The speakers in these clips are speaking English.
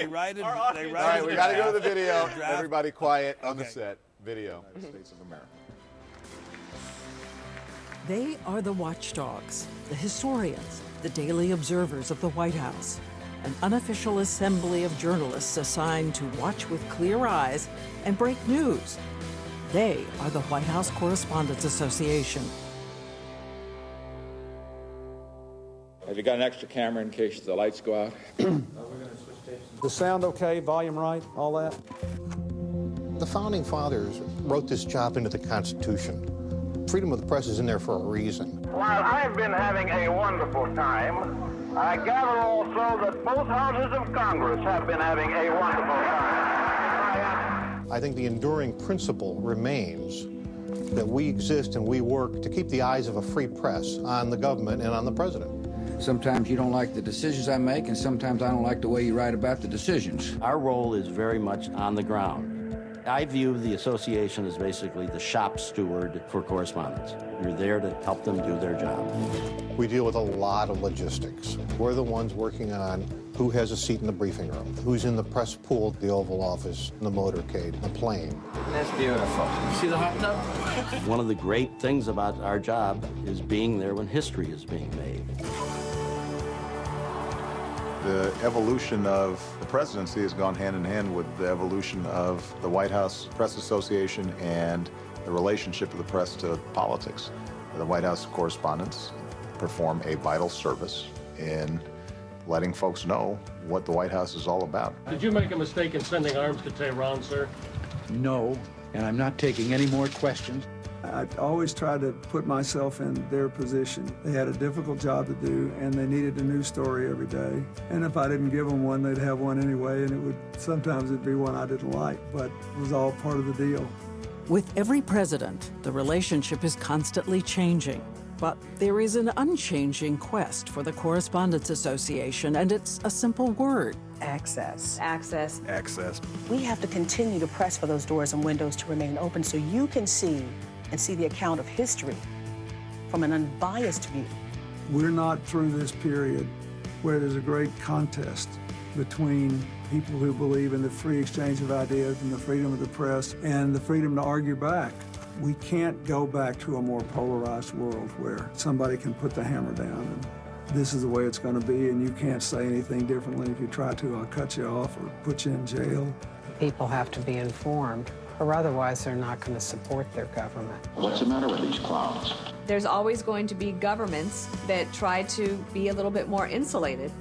write it. They write All right, we got to go to the draft. video. Draft. Everybody quiet on the Okay. set. Video. United States of America. They are the watchdogs, the historians, the daily observers of the White House, an unofficial assembly of journalists assigned to watch with clear eyes and break news. They are the White House Correspondents Association. Have you got an extra camera in case the lights go out? The sound okay, volume right, all that? The Founding Fathers wrote this job into the Constitution. Freedom of the press is in there for a reason. While I've been having a wonderful time, I gather also that both houses of Congress have been having a wonderful time. I think the enduring principle remains that we exist and we work to keep the eyes of a free press on the government and on the president. Sometimes you don't like the decisions I make, and sometimes I don't like the way you write about the decisions. Our role is very much on the ground. I view the association as basically the shop steward for correspondents. You're there to help them do their job. We deal with a lot of logistics. We're the ones working on who has a seat in the briefing room, who's in the press pool at the Oval Office, in the motorcade, the plane. That's beautiful. You see the hot tub? One of the great things about our job is being there when history is being made. The evolution of the presidency has gone hand in hand with the evolution of the White House Press Association and the relationship of the press to politics. The White House correspondents perform a vital service in letting folks know what the White House is all about. Did you make a mistake in sending arms to Tehran, sir? No, and I'm not taking any more questions. I always tried to put myself in their position. They had a difficult job to do, and they needed a new story every day. And if I didn't give them one, they'd have one anyway, and sometimes it'd be one I didn't like, but it was all part of the deal. With every president, the relationship is constantly changing. But there is an unchanging quest for the Correspondents Association, and it's a simple word: access. Access. We have to continue to press for those doors and windows to remain open so you can see the account of history from an unbiased view. We're not through this period where there's a great contest between people who believe in the free exchange of ideas and the freedom of the press and the freedom to argue back. We can't go back to a more polarized world where somebody can put the hammer down and this is the way it's going to be and you can't say anything differently. If you try to, I'll cut you off or put you in jail. People have to be informed, or otherwise they're not going to support their government. What's the matter with these clowns? There's always going to be governments that try to be a little bit more insulated.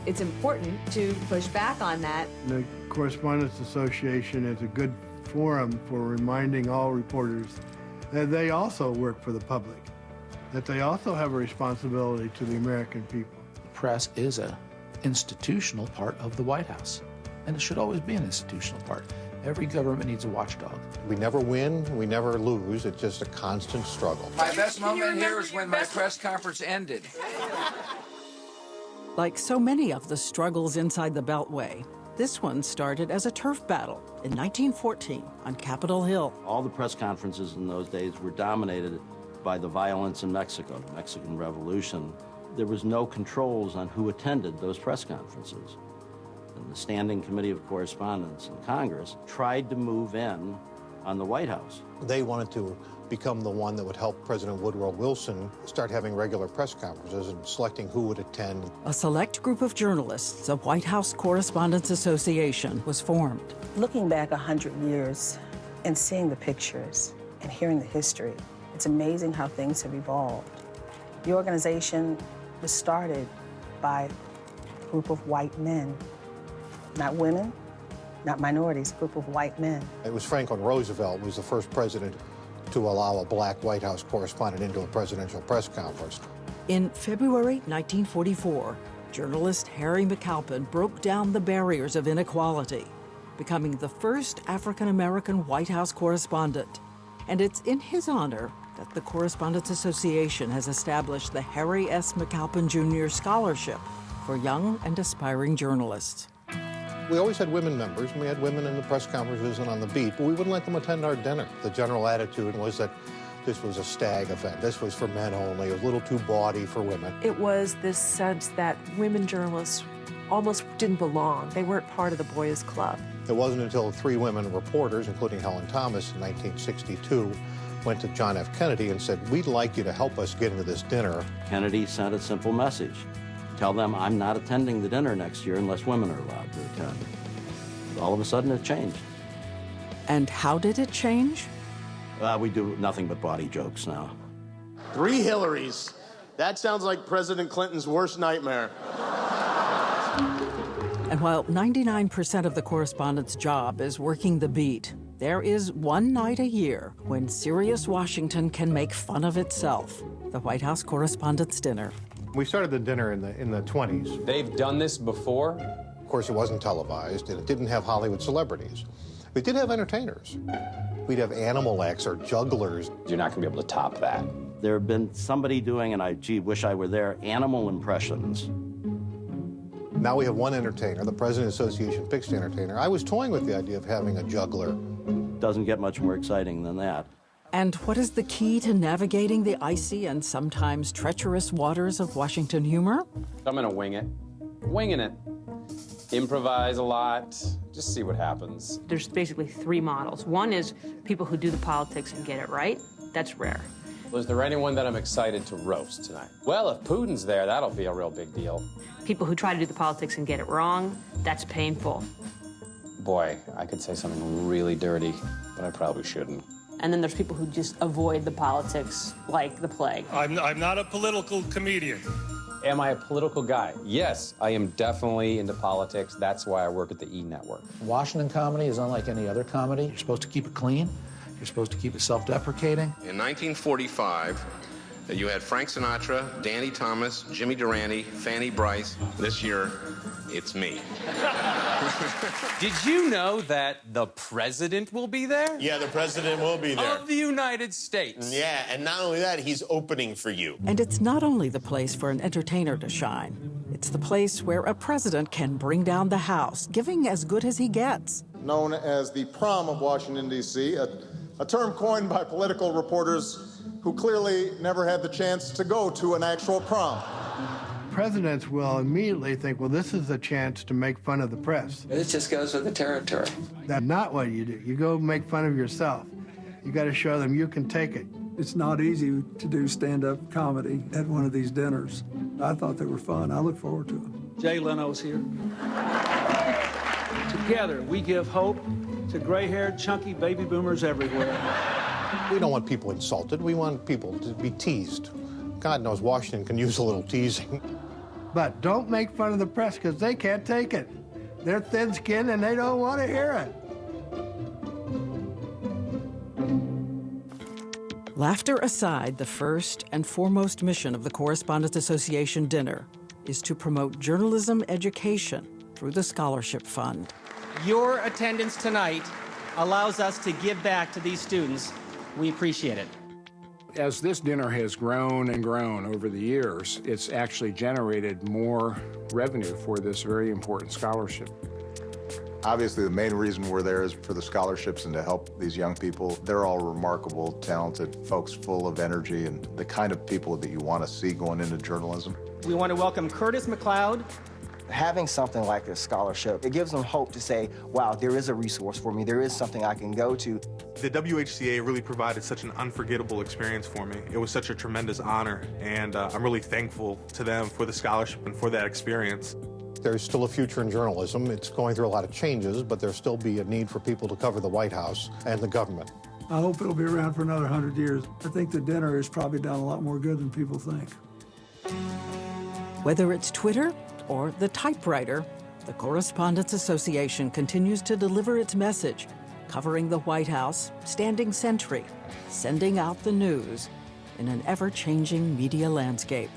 It's important to push back on that. The Correspondents Association is a good forum for reminding all reporters that they also work for the public, that they also have a responsibility to the American people. The press is an institutional part of the White House, and it should always be an institutional part. Every government needs a watchdog. We never win, we never lose. It's just a constant struggle. My best moment here is when my press conference ended. Like so many of the struggles inside the Beltway, this one started as a turf battle in 1914 on Capitol Hill. All the press conferences in those days were dominated by the violence in Mexico, the Mexican Revolution. There was no controls on who attended those press conferences. And the Standing Committee of Correspondents in Congress tried to move in on the White House. They wanted to become the one that would help President Woodrow Wilson start having regular press conferences and selecting who would attend. A select group of journalists, the White House Correspondents Association, was formed. Looking back 100 years and seeing the pictures and hearing the history, it's amazing how things have evolved. The organization was started by a group of white men, not women, not minorities, a group of white men. It was Franklin Roosevelt was the first president to allow a black White House correspondent into a presidential press conference. In February 1944, journalist Harry McAlpin broke down the barriers of inequality, becoming the first African-American White House correspondent. And it's in his honor that the Correspondents Association has established the Harry S. McAlpin Jr. Scholarship for young and aspiring journalists. We always had women members, and we had women in the press conferences and on the beat, but we wouldn't let them attend our dinner. The general attitude was that this was a stag event. This was for men only. It was a little too bawdy for women. It was this sense that women journalists almost didn't belong. They weren't part of the Boys Club. It wasn't until 3 women reporters, including Helen Thomas in 1962, went to John F. Kennedy and said, "We'd like you to help us get into this dinner." Kennedy sent a simple message. Tell them I'm not attending the dinner next year unless women are allowed to attend. All of a sudden it changed. And how did it change? We do nothing but bawdy jokes now. 3 Hillarys. That sounds like President Clinton's worst nightmare. And while 99% of the correspondent's job is working the beat, there is one night a year when serious Washington can make fun of itself, the White House Correspondents' Dinner. We started the dinner in the 20s. They've done this before? Of course, it wasn't televised, and it didn't have Hollywood celebrities. We did have entertainers. We'd have animal acts or jugglers. You're not going to be able to top that. There have been somebody doing, and I wish I were there, animal impressions. Now we have one entertainer. The President Association picks the entertainer. I was toying with the idea of having a juggler. Doesn't get much more exciting than that. And what is the key to navigating the icy and sometimes treacherous waters of Washington humor? I'm going to wing it. Winging it. Improvise a lot. Just see what happens. There's basically 3 models. One is people who do the politics and get it right. That's rare. Is there anyone that I'm excited to roast tonight? Well, if Putin's there, that'll be a real big deal. People who try to do the politics and get it wrong, that's painful. Boy, I could say something really dirty, but I probably shouldn't. And then there's people who just avoid the politics like the plague. I'm not a political comedian. Am I a political guy? Yes, I am definitely into politics. That's why I work at the E! Network. Washington comedy is unlike any other comedy. You're supposed to keep it clean. You're supposed to keep it self-deprecating. In 1945, you had Frank Sinatra, Danny Thomas, Jimmy Durante, Fanny Brice. This year, it's me. Did you know that the president will be there? Yeah, the president will be there. Of the United States. Yeah, and not only that, he's opening for you. And it's not only the place for an entertainer to shine. It's the place where a president can bring down the house, giving as good as he gets. Known as the prom of Washington, D.C., a term coined by political reporters who clearly never had the chance to go to an actual prom. Presidents will immediately think, well, this is a chance to make fun of the press. It just goes with the territory. That's not what you do. You go make fun of yourself. You got to show them you can take it. It's not easy to do stand-up comedy at one of these dinners. I thought they were fun. I look forward to them. Jay Leno's here. Together, we give hope to gray-haired, chunky baby boomers everywhere. We don't want people insulted. We want people to be teased. God knows Washington can use a little teasing. But don't make fun of the press, because they can't take it. They're thin-skinned and they don't want to hear it. Laughter aside, the first and foremost mission of the Correspondents Association dinner is to promote journalism education through the Scholarship Fund. Your attendance tonight allows us to give back to these students. We appreciate it. As this dinner has grown and grown over the years, it's actually generated more revenue for this very important scholarship. Obviously, the main reason we're there is for the scholarships and to help these young people. They're all remarkable, talented folks full of energy and the kind of people that you want to see going into journalism. We want to welcome Curtis McLeod. Having something like this scholarship, it gives them hope to say, wow, there is a resource for me, there is something I can go to. The WHCA really provided such an unforgettable experience for me. It was such a tremendous honor, and I'm really thankful to them for the scholarship and for that experience. There's still a future in journalism. It's going through a lot of changes, but there'll still be a need for people to cover the White House and the government. I hope it'll be around for another 100 years. I think the dinner has probably done a lot more good than people think. Whether it's Twitter or the typewriter, the Correspondents Association continues to deliver its message, covering the White House, standing sentry, sending out the news in an ever-changing media landscape.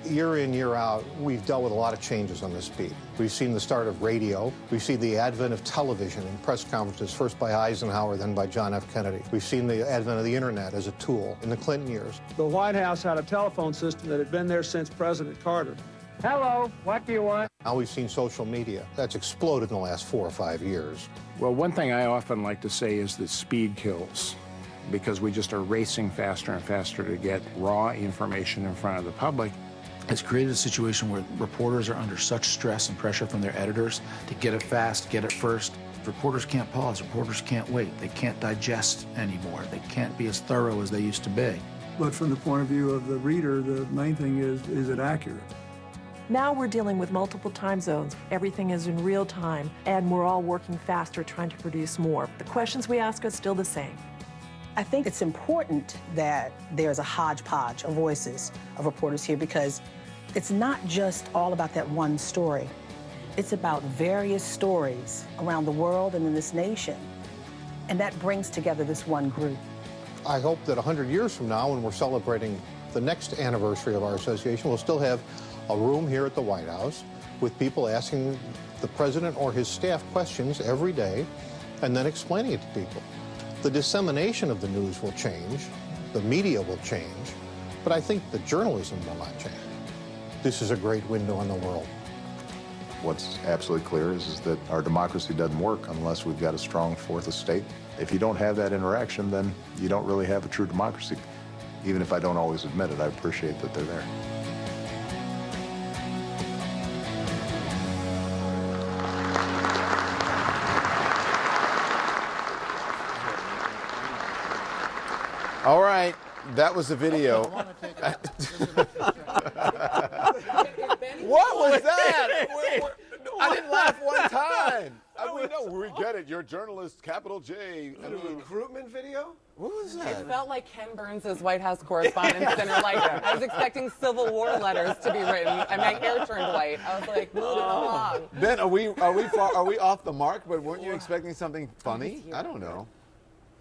Year in, year out, we've dealt with a lot of changes on this beat. We've seen the start of radio. We've seen the advent of television and press conferences, first by Eisenhower, then by John F. Kennedy. We've seen the advent of the internet as a tool in the Clinton years. The White House had a telephone system that had been there since President Carter. Hello, what do you want? Now we've seen social media. That's exploded in the last 4 or 5 years. Well, one thing I often like to say is that speed kills, because we just are racing faster and faster to get raw information in front of the public. has created a situation where reporters are under such stress and pressure from their editors to get it fast, get it first. Reporters can't pause, reporters can't wait, they can't digest anymore, they can't be as thorough as they used to be. But from the point of view of the reader, the main thing is it accurate? Now we're dealing with multiple time zones. Everything is in real time, and we're all working faster trying to produce more. The questions we ask are still the same. I think it's important that there's a hodgepodge of voices of reporters here, because it's not just all about that one story. It's about various stories around the world and in this nation, and that brings together this one group. I hope that 100 years from now, when we're celebrating the next anniversary of our association, we'll still have a room here at the White House with people asking the president or his staff questions every day and then explaining it to people. The dissemination of the news will change, the media will change, but I think the journalism will not change. This is a great window on the world. What's absolutely clear is that our democracy doesn't work unless we've got a strong fourth estate. If you don't have that interaction, then you don't really have a true democracy. Even if I don't always admit it, I appreciate that they're there. All right, that was the video. What was that? I didn't laugh one time. We get it. You're a journalist, capital J. I mean, recruitment video? What was that? It felt like Ken Burns' White House Correspondents Dinner. Like, I was expecting Civil War letters to be written, and my hair turned white. I was like, moving along. Ben, are we off the mark? But weren't you expecting something funny? I don't know.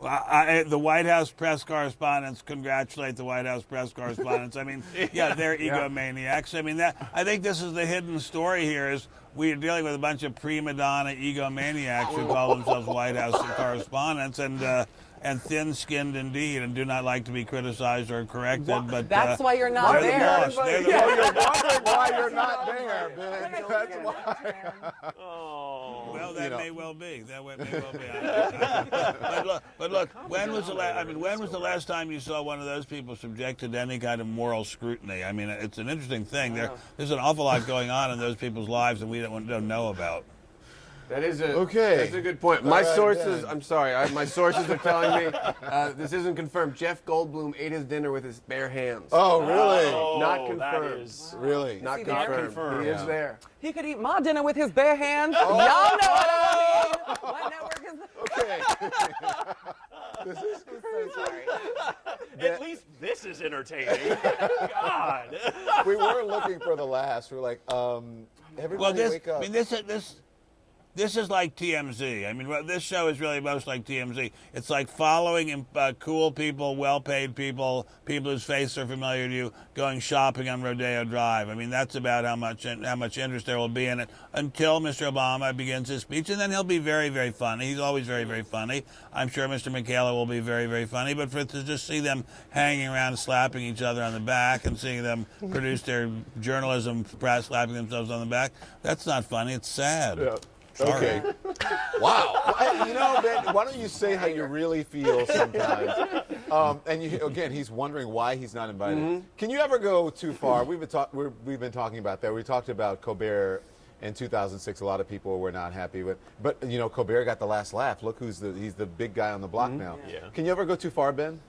Well, the White House press correspondents congratulate the White House press correspondents. I mean, yeah, they're egomaniacs. I mean, I think this is the hidden story here is we are dealing with a bunch of prima donna egomaniacs who call themselves White House correspondents and thin-skinned indeed and do not like to be criticized or corrected. But that's why you're not there. You're wondering why you're not there, Ben. That's why. Well, that may well be. That may well be. But look. When was the last time you saw one of those people subjected to any kind of moral scrutiny? I mean, it's an interesting thing. There's an awful lot going on in those people's lives that we don't know about. That is That's a good point. My sources, I'm sorry, my sources are telling me this isn't confirmed. Jeff Goldblum ate his dinner with his bare hands. Oh, really? Not confirmed. Really? Not confirmed. He is there. He could eat my dinner with his bare hands. Y'all know what I mean. What network is that? Okay. This is crazy. So sorry. At least this is entertaining. God. We were looking for the last. We're like, everybody wake up. I mean, this is like TMZ. I mean, this show is really most like TMZ. It's like following cool people, well-paid people, people whose faces are familiar to you, going shopping on Rodeo Drive. I mean, that's about how much interest there will be in it until Mr. Obama begins his speech, and then he'll be very, very funny. He's always very, very funny. I'm sure Mr. Michaela will be very, very funny. But to just see them hanging around, slapping each other on the back, and seeing them produce their journalism press, slapping themselves on the back, that's not funny. It's sad. Yeah. Sorry. Okay. Wow. You know, Ben, why don't you say how you really feel sometimes? And again, he's wondering why he's not invited. Mm-hmm. Can you ever go too far? We've been talking about that. We talked about Colbert in 2006. A lot of people were not happy with, but you know, Colbert got the last laugh. Look he's the big guy on the block now. Yeah. Can you ever go too far, Ben?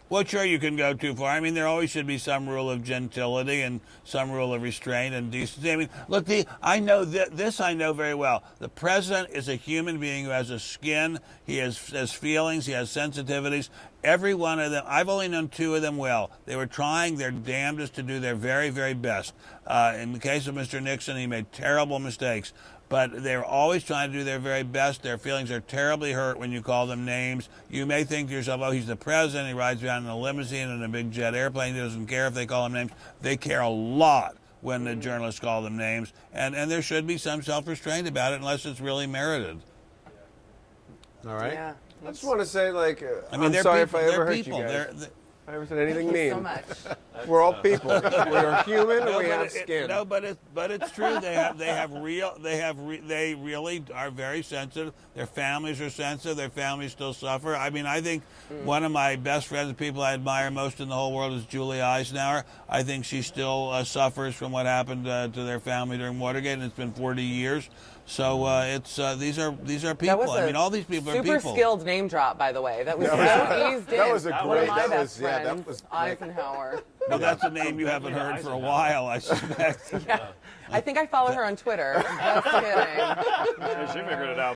Well, sure, you can go too far. I mean, there always should be some rule of gentility and some rule of restraint and decency. I mean, look, I know this I know very well. The president is a human being who has a skin. He has feelings. He has sensitivities. Every one of them, I've only known two of them well. They were trying their damnedest to do their very, very best. In the case of Mr. Nixon, he made terrible mistakes. But they're always trying to do their very best. Their feelings are terribly hurt when you call them names. You may think to yourself, oh, he's the president. He rides around in a limousine and a big jet airplane. He doesn't care if they call him names. They care a lot when the journalists call them names. And there should be some self-restraint about it unless it's really merited. All right. Yeah. I just want to say, like, I mean, I'm sorry people, if I ever hurt people. you guys. If I ever said anything mean. Thank you so much. We're all people. We are human and we have skin. No, but it's true. They really are very sensitive. Their families are sensitive. Their families still suffer. I mean, I think one of my best friends, the people I admire most in the whole world, is Julie Eisenhower. I think she still suffers from what happened to their family during Watergate, and it's been 40 years. So these are people. I mean, all these people are people. Super skilled name drop, by the way. That was so eased in. That was a One great. of my That best was yeah. That friends, was Eisenhower. Well, that's a name you haven't heard for a while, I suspect. Yeah. I think I follow her on Twitter. Just kidding. She figured it out